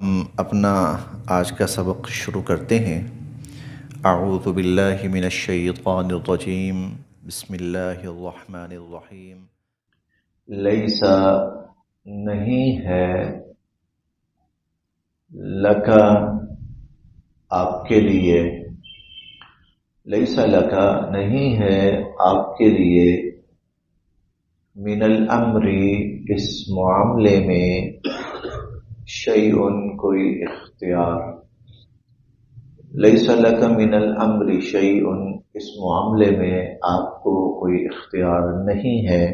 ہم اپنا آج کا سبق شروع کرتے ہیں۔ اعوذ باللہ من الشیطان الرجیم، بسم اللہ الرحمن الرحیم۔ لیسا نہیں ہے، لکا آپ کے لیے، لیسا لکا نہیں ہے آپ کے لیے، من الامر اس معاملے میں، شیئن کوئی اختیار، لیس لک من الامر شیئن اس معاملے میں آپ کو کوئی اختیار نہیں ہے،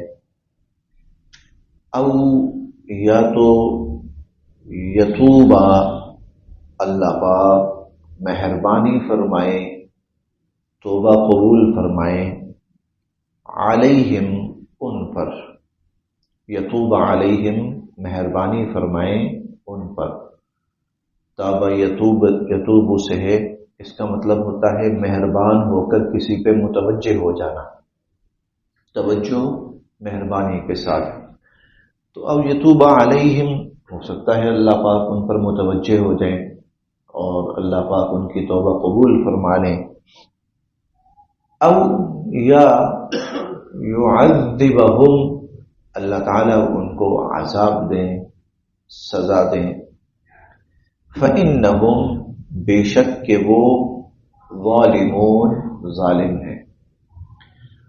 او یا تو یتوبا اللہ پاک مہربانی فرمائے، توبہ قبول فرمائے، علیہم ان پر، یتوب علیہم مہربانی فرمائے ان پر۔ تابہ یتوب سے ہے، اس کا مطلب ہوتا ہے مہربان ہو کر کسی پہ متوجہ ہو جانا، توجہ مہربانی کے ساتھ۔ تو اب یتوب علیہم ہو سکتا ہے اللہ پاک ان پر متوجہ ہو جائیں اور اللہ پاک ان کی توبہ قبول فرما لیں، او یا یعذبہم اللہ تعالیٰ ان کو عذاب دیں، سزا دیں، فَإِنَّهُمْ بے شک کہ وہ ظالمون ظالم ہیں،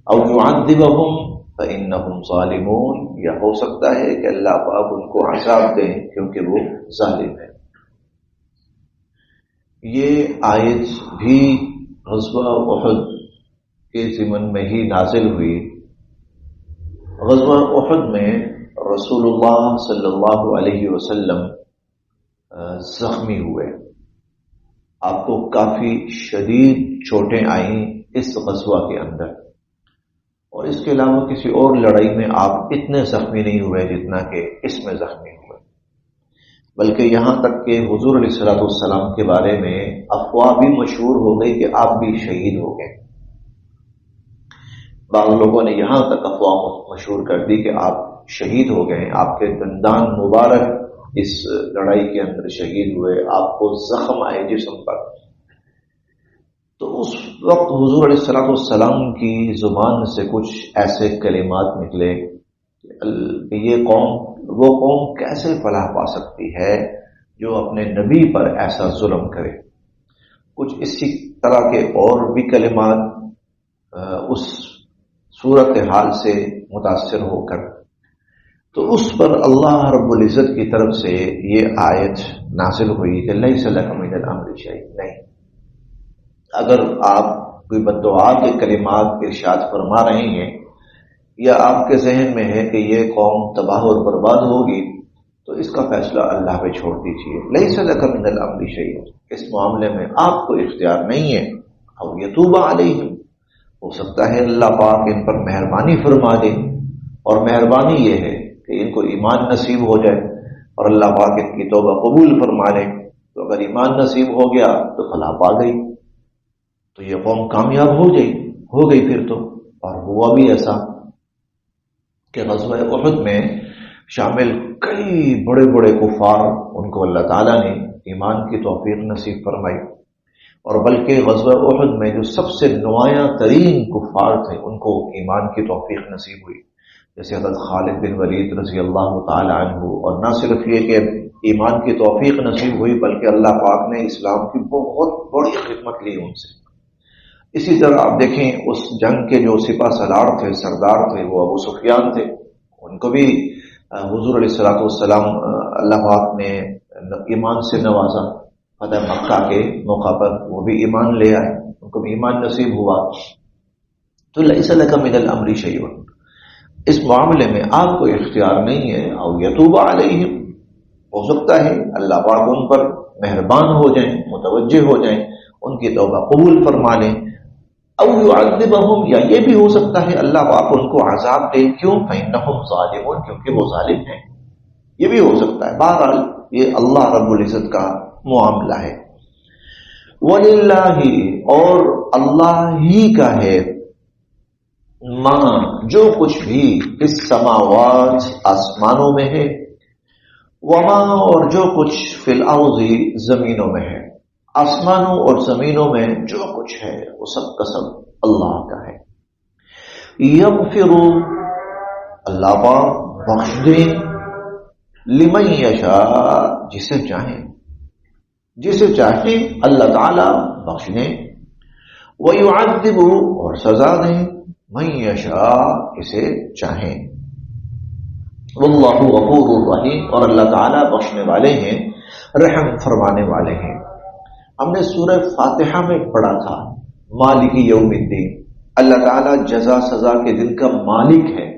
او يعذبهم فإنهم ظالمون یا ہو سکتا ہے کہ اللہ پاک ان کو عذاب دیں کیونکہ وہ ظالم ہیں۔ یہ آیت بھی غزوہ احد کے ضمن میں ہی نازل ہوئی۔ غزوہ احد میں رسول اللہ صلی اللہ علیہ وسلم زخمی ہوئے، آپ کو کافی شدید چوٹیں آئیں اس غزوہ کے اندر، اور اس کے علاوہ کسی اور لڑائی میں آپ اتنے زخمی نہیں ہوئے جتنا کہ اس میں زخمی ہوئے، بلکہ یہاں تک کہ حضور علیہ الصلوۃ والسلام کے بارے میں افواہ بھی مشہور ہو گئی کہ آپ بھی شہید ہو گئے۔ بعض لوگوں نے یہاں تک افواہ مشہور کر دی کہ آپ شہید ہو گئے، آپ کے دندان مبارک اس لڑائی کے اندر شہید ہوئے، آپ کو زخم آئے جسم پر۔ تو اس وقت حضور علیہ الصلوۃ والسلام کی زبان سے کچھ ایسے کلمات نکلے کہ یہ قوم، وہ قوم کیسے فلاح پا سکتی ہے جو اپنے نبی پر ایسا ظلم کرے، کچھ اسی طرح کے اور بھی کلمات اس صورتحال سے متاثر ہو کر، تو اس پر اللہ رب العزت کی طرف سے یہ آیت نازل ہوئی کہ لیس لک من الامر شیء، نہیں، اگر آپ کوئی بددعا کے کلمات ارشاد فرما رہے ہیں یا آپ کے ذہن میں ہے کہ یہ قوم تباہ اور برباد ہوگی، تو اس کا فیصلہ اللہ پہ چھوڑ دیجیے۔ لیس لک من الامر شیء، اس معاملے میں آپ کو اختیار نہیں ہے، او یتوب علیہم ہو سکتا ہے اللہ پاک ان پر مہربانی فرما دے، اور مہربانی یہ ہے کہ ان کو ایمان نصیب ہو جائے اور اللہ پاک ان کی توبہ قبول فرما لے۔ تو اگر ایمان نصیب ہو گیا تو فلاح پا گئی، تو یہ قوم کامیاب ہو گئی پھر تو۔ اور ہوا بھی ایسا کہ غزوہ احد میں شامل کئی بڑے بڑے کفار، ان کو اللہ تعالیٰ نے ایمان کی توفیق نصیب فرمائی، اور بلکہ غزوہ احد میں جو سب سے نمایاں ترین کفار تھے ان کو ایمان کی توفیق نصیب ہوئی، جیسے حضرت خالد بن ولید رضی اللہ تعالی عنہ، اور نہ صرف یہ کہ ایمان کی توفیق نصیب ہوئی بلکہ اللہ پاک نے اسلام کی بہت بڑی خدمت لی ان سے۔ اسی طرح آپ دیکھیں اس جنگ کے جو سپہ سالار تھے، سردار تھے، وہ ابو سفیان تھے، ان کو بھی حضور علیہ الصلوۃ والسلام اللہ پاک نے ایمان سے نوازا، فتح مکہ کے موقع پر وہ بھی ایمان لے آئے، ان کو بھی ایمان نصیب ہوا۔ تو لیس لک من الامر شیء، اس معاملے میں آپ کو اختیار نہیں ہے، او یتوب علیہم ہو سکتا ہے اللہ پاک ان پر مہربان ہو جائیں، متوجہ ہو جائیں، ان کی توبہ قبول فرما لیں، او یعذبہم یا یہ بھی ہو سکتا ہے اللہ پاک ان کو عذاب دے، کیوں؟ فإنہم ظالمون کیونکہ وہ ظالم ہیں، یہ بھی ہو سکتا ہے۔ بہرحال یہ اللہ رب العزت کا معاملہ ہے۔ وَلِلَّهِ اور اللہ ہی کا ہے، جو کچھ بھی اس سماوات آسمانوں میں ہے، وما اور جو کچھ فی الارض زمینوں میں ہے، آسمانوں اور زمینوں میں جو کچھ ہے وہ سب کا سب اللہ کا ہے۔ یغفر اللہ پاک بخش دے، لمن یشاء جسے چاہیں، جسے چاہیں اللہ تعالی بخش دیں، ویعذب اور سزا دیں من یشاء اسے چاہیں۔ واللہ غفور الرحیم اور اللہ تعالیٰ بخشنے والے ہیں، رحم فرمانے والے ہیں۔ ہم نے سورہ فاتحہ میں پڑھا تھا مالک یوم الدین، اللہ تعالیٰ جزا سزا کے دن کا مالک ہے۔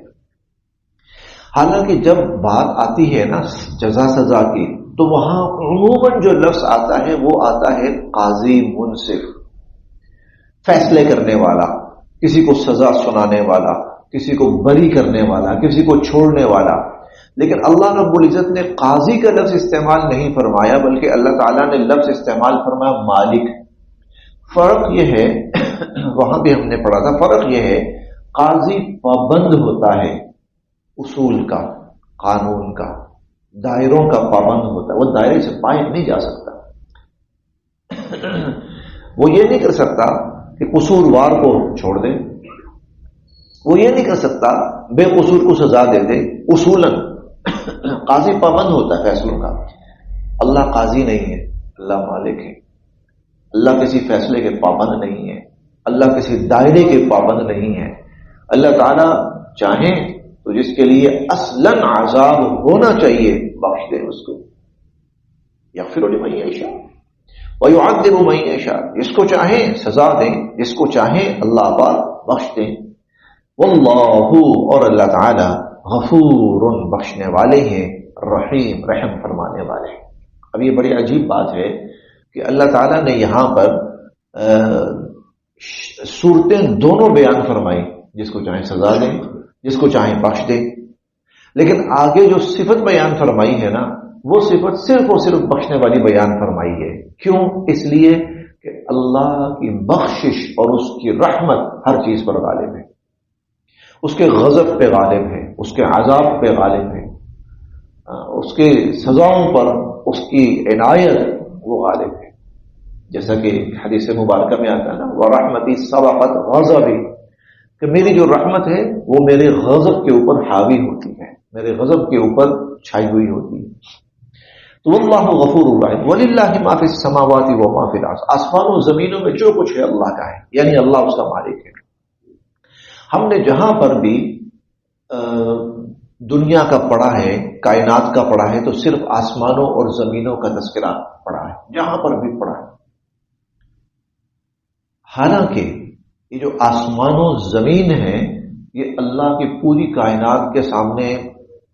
حالانکہ جب بات آتی ہے نا جزا سزا کی تو وہاں عموماً جو لفظ آتا ہے وہ آتا ہے قاضی، منصف، فیصلے کرنے والا، کسی کو سزا سنانے والا، کسی کو بری کرنے والا، کسی کو چھوڑنے والا۔ لیکن اللہ رب العزت نے قاضی کا لفظ استعمال نہیں فرمایا، بلکہ اللہ تعالیٰ نے لفظ استعمال فرمایا مالک۔ فرق یہ ہے وہاں بھی ہم نے پڑھا تھا، فرق یہ ہے قاضی پابند ہوتا ہے اصول کا، قانون کا، دائروں کا پابند ہوتا ہے، وہ دائرے سے باہر نہیں جا سکتا۔ وہ یہ نہیں کر سکتا کہ قصوروار کو چھوڑ دے، وہ یہ نہیں کر سکتا بے قصور کو سزا دے دے۔ اصولاً قاضی پابند ہوتا ہے فیصلوں کا، اللہ قاضی نہیں ہے، اللہ مالک ہے۔ اللہ کسی فیصلے کے پابند نہیں ہے، اللہ کسی دائرے کے پابند نہیں ہے۔ اللہ تعالیٰ چاہیں تو جس کے لیے اصلاً عذاب ہونا چاہیے بخش دے اس کو، یغفر لمن یشاء ویعذب من یشاء، جس کو چاہیں سزا دیں، جس کو چاہیں اللہ پاک بخش دیں۔ واللہ اور اللہ تعالی غفور بخشنے والے ہیں، رحیم رحم فرمانے والے ہیں۔ اب یہ بڑی عجیب بات ہے کہ اللہ تعالیٰ نے یہاں پر صورتیں دونوں بیان فرمائی، جس کو چاہیں سزا دیں، جس کو چاہیں بخش دیں، لیکن آگے جو صفت بیان فرمائی ہے نا وہ صفت صرف اور صرف بخشنے والی بیان فرمائی ہے۔ کیوں؟ اس لیے کہ اللہ کی بخشش اور اس کی رحمت ہر چیز پر غالب ہے، اس کے غضب پہ غالب ہے، اس کے عذاب پہ غالب ہے، اس کے سزاؤں پر اس کی عنایت وہ غالب ہے۔ جیسا کہ حدیث مبارکہ میں آتا ہے نا وَرَحْمَتِي سَبَقَتْ غَضَبِي، کہ میری جو رحمت ہے وہ میرے غضب کے اوپر حاوی ہوتی ہے، میرے غضب کے اوپر چھائی ہوئی ہوتی ہے۔ تو واللہ غفور الرحیم وَلِلَّهِ مَا فِي السَّمَاوَاتِ وَمَا فِي الْأَرْضِ، آسمانوں زمینوں میں جو کچھ ہے اللہ کا ہے، یعنی اللہ اس کا مالک ہے۔ ہم نے جہاں پر بھی دنیا کا پڑھا ہے، کائنات کا پڑھا ہے، تو صرف آسمانوں اور زمینوں کا تذکرہ پڑھا ہے، جہاں پر بھی پڑھا ہے۔ حالانکہ یہ جو آسمان و زمین ہے یہ اللہ کی پوری کائنات کے سامنے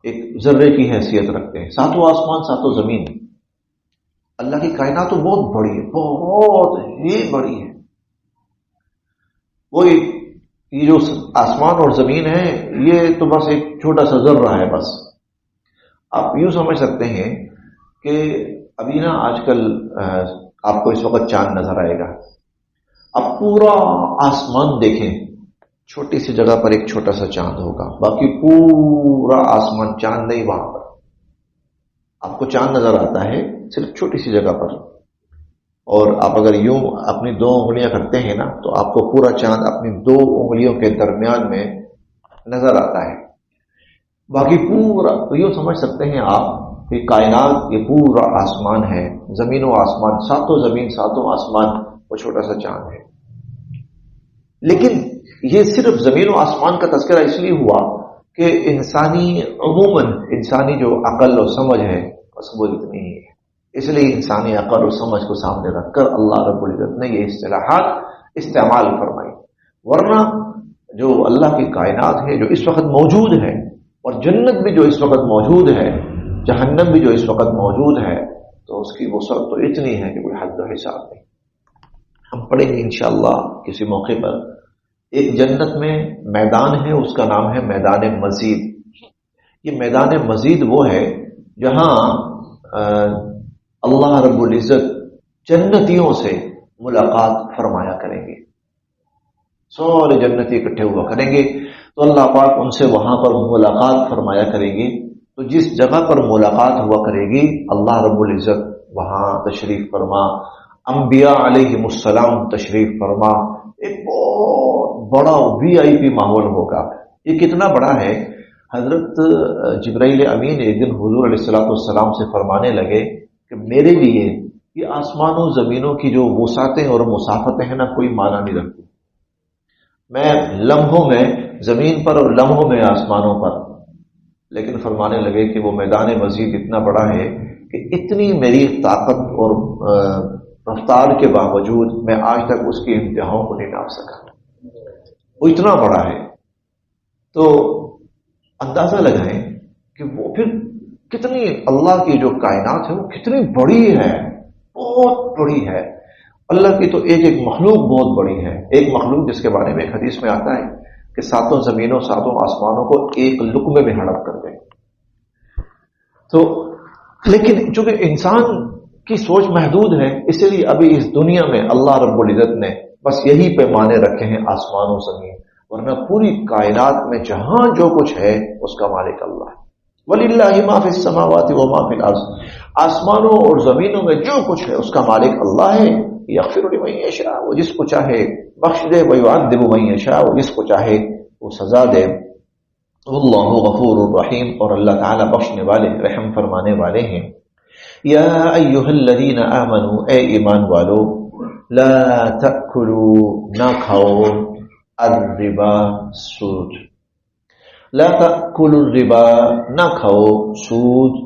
ایک ذرے کی حیثیت رکھتے ہیں۔ ساتوں آسمان ساتوں زمین، اللہ کی کائنات تو بہت بڑی ہے، بہت ہی بڑی ہے۔ وہ یہ جو آسمان اور زمین ہے یہ تو بس ایک چھوٹا سا ذرہ ہے۔ بس آپ یوں سمجھ سکتے ہیں کہ ابھی نا آج کل آپ کو اس وقت چاند نظر آئے گا، اب پورا آسمان دیکھیں، چھوٹی سی جگہ پر ایک چھوٹا سا چاند ہوگا، باقی پورا آسمان چاند نہیں، وہاں پر آپ کو چاند نظر آتا ہے صرف چھوٹی سی جگہ پر، اور آپ اگر یوں اپنی دو انگلیاں کرتے ہیں نا تو آپ کو پورا چاند اپنی دو انگلیوں کے درمیان میں نظر آتا ہے، باقی پورا تو یوں سمجھ سکتے ہیں آپ کہ کائنات یہ پورا آسمان ہے، زمین و آسمان، ساتوں زمین ساتوں آسمان، وہ چھوٹا سا چاند ہے۔ لیکن یہ صرف زمین و آسمان کا تذکرہ اس لیے ہوا کہ انسانی عموماً انسانی جو عقل و سمجھ ہے بس وہ اتنی ہی ہے، اس لیے انسانی عقل و سمجھ کو سامنے رکھ کر اللہ رب العزت نے یہ اصطلاحات استعمال فرمائی۔ ورنہ جو اللہ کی کائنات ہے جو اس وقت موجود ہے، اور جنت بھی جو اس وقت موجود ہے، جہنم بھی جو اس وقت موجود ہے، تو اس کی وسعت تو اتنی ہے کہ کوئی حد و حساب نہیں۔ ہم پڑھیں گے انشاءاللہ کسی موقع پر، ایک جنت میں میدان ہے، اس کا نام ہے میدان مزید۔ یہ میدان مزید وہ ہے جہاں اللہ رب العزت جنتیوں سے ملاقات فرمایا کریں گے، سارے جنتی اکٹھے ہوا کریں گے تو اللہ پاک ان سے وہاں پر ملاقات فرمایا کریں گے۔ تو جس جگہ پر ملاقات ہوا کرے گی اللہ رب العزت وہاں تشریف فرما، انبیاء علیہم السلام تشریف فرما، ایک بہت بڑا VIP ماحول ہوگا۔ یہ کتنا بڑا ہے، حضرت جبرائیل امین ایک دن حضور علیہ الصلوۃ والسلام سے فرمانے لگے کہ میرے لیے یہ آسمانوں زمینوں کی جو وسعتیں اور مسافتیں ہیں نا، کوئی معنی نہیں رکھتی، میں لمحوں میں زمین پر اور لمحوں میں آسمانوں پر، لیکن فرمانے لگے کہ وہ میدان مزید اتنا بڑا ہے کہ اتنی میری طاقت اور رفتار کے باوجود میں آج تک اس کی انتہاؤں کو نہیں ناپ سکا، وہ اتنا بڑا ہے۔ تو اندازہ لگائیں کہ وہ پھر کتنی، اللہ کی جو کائنات ہے وہ کتنی بڑی ہے، بہت بڑی ہے۔ اللہ کی تو ایک ایک مخلوق بہت بڑی ہے۔ ایک مخلوق جس کے بارے میں ایک حدیث میں آتا ہے کہ 7 زمینوں 7 آسمانوں کو ایک لقمے میں ہڑپ کر دیں۔ تو لیکن چونکہ انسان کی سوچ محدود ہے، اسی لیے ابھی اس دنیا میں اللہ رب العزت نے بس یہی پیمانے رکھے ہیں، آسمان و زمین، ورنہ پوری کائنات میں جہاں جو کچھ ہے اس کا مالک اللہ ہے۔ وَلِلَّهِ مَا فِي السَّمَاوَاتِ وَمَا فِي الْأَرْضِ، آسمانوں اور زمینوں میں جو کچھ ہے اس کا مالک اللہ ہے۔ یغفر لمن یشاء، وہ جس کو چاہے بخش دے، وَيُعَذِّبُ مَن یشاء، وہ جس کو چاہے وہ سزا دے۔ واللہ غفور الرحیم، اور اللہ تعالیٰ بخشنے والے رحم فرمانے والے ہیں۔ یا ایھا الذین آمنوا، اے ایمان والو، لا تأکلوا، نہ کھاؤ، الربا، سود، لا تأکلوا الربا، نہ کھاؤ سود،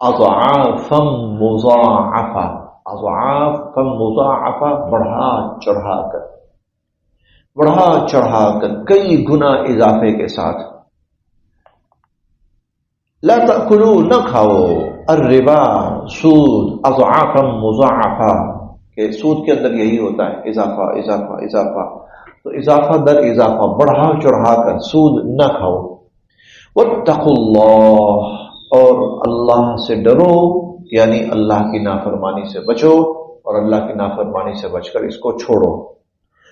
اضعافا مضاعفا، اضعافا مضاعفا، بڑھا چڑھا کر، بڑھا چڑھا کر، کئی گنا اضافے کے ساتھ۔ لا تأکلوا، نہ کھاؤ، الربا، سود، اضعافا مضاعفا، کہ سود کے اندر یہی ہوتا ہے، اضافہ اضافہ اضافہ، تو اضافہ در اضافہ، بڑھا چڑھا کر سود نہ کھاؤ۔ واتقوا اللہ، اور اللہ سے ڈرو، یعنی اللہ کی نافرمانی سے بچو، اور اللہ کی نافرمانی سے بچ کر اس کو چھوڑو۔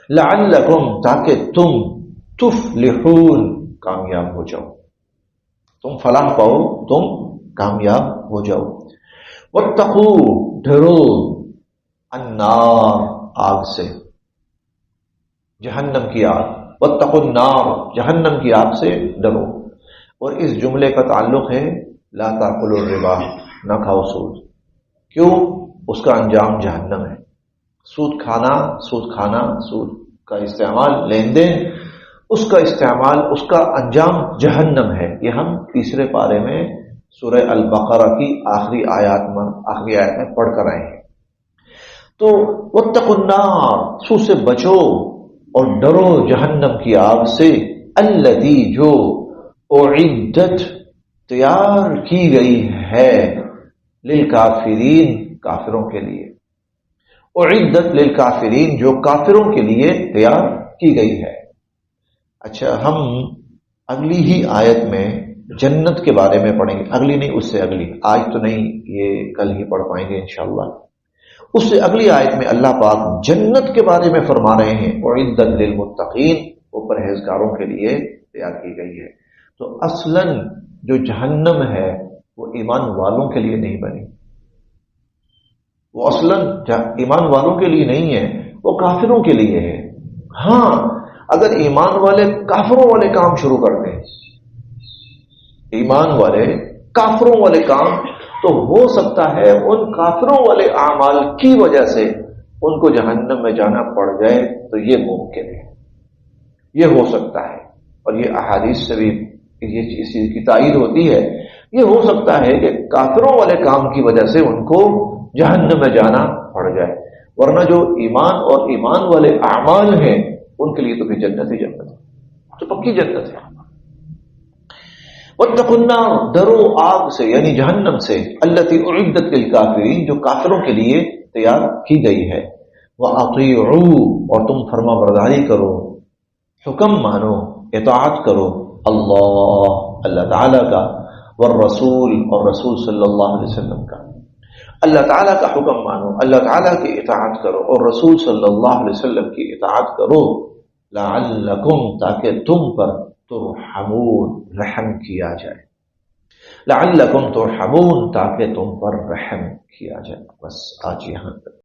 لعلکم، تاکہ تم، تفلحون، کامیاب ہو جاؤ، تم فلاح پاؤ، تم کامیاب ہو جاؤ۔ واتقوا، ڈرو، النار، آگ سے، جہنم کی آگ، واتقوا النار، جہنم کی آگ سے ڈرو۔ اور اس جملے کا تعلق ہے لا تاکلوا الربا، نہ کھاؤ سود، کیوں؟ اس کا انجام جہنم ہے۔ سود کھانا، سود کا استعمال، لین دین، اس کا استعمال، اس کا انجام جہنم ہے۔ یہ ہم تیسرے پارے میں سورہ البقرہ کی آخری آیت میں پڑھ کر آئے ہیں۔ تو واتقوا النار، سود سے بچو اور ڈرو جہنم کی آگ سے، التی، جو اعدت، تیار کی گئی ہے، للکافرین، کافروں کے لیے، اعدت للکافرین، جو کافروں کے لیے تیار کی گئی ہے۔ اچھا، ہم اگلی ہی آیت میں جنت کے بارے میں پڑھیں گے، اگلی نہیں، اس سے اگلی، آج تو نہیں، یہ کل ہی پڑھ پائیں گے انشاءاللہ۔ اس سے اگلی آیت میں اللہ پاک جنت کے بارے میں فرما رہے ہیں، اعدت للمتقین، وہ پرہیزگاروں کے لیے تیار کی گئی ہے۔ تو اصلاً جو جہنم ہے وہ ایمان والوں کے لیے نہیں بنی، وہ اصلاً ایمان والوں کے لیے نہیں ہے، وہ کافروں کے لیے ہے۔ ہاں، اگر ایمان والے کافروں والے کام شروع کر دیں، ایمان والے کافروں والے کام، تو ہو سکتا ہے ان کافروں والے اعمال کی وجہ سے ان کو جہنم میں جانا پڑ جائے، تو یہ ممکن ہے، یہ ہو سکتا ہے، اور یہ احادیث سے بھی یہ چیز کی تائید ہوتی ہے۔ یہ ہو سکتا ہے کہ کافروں والے کام کی وجہ سے ان کو جہنم میں جانا پڑ جائے، ورنہ جو ایمان اور ایمان والے اعمال ہیں ان کے لیے تو پھر جنت ہی جنت ہے، تو پکی جنت ہے۔ واتقوا النار، ڈرو آگ سے، یعنی جہنم سے، التی اعدت للکافرین، جو کافروں کے لیے تیار کی گئی ہے۔ واطیعوا، اور تم فرما برداری کرو، حکم مانو، اطاعت کرو، اللہ تعالیٰ کا، والرسول، اور رسول صلی اللہ علیہ وسلم کا۔ اللہ تعالیٰ کا حکم مانو، اللہ تعالیٰ کی اطاعت کرو، اور رسول صلی اللہ علیہ وسلم کی اطاعت کرو، لعلکم، تاکہ تم پر ترحمون، رحم کیا جائے۔ لعلکم ترحمون، تاکہ تم پر رحم کیا جائے۔ بس آج یہاں تک۔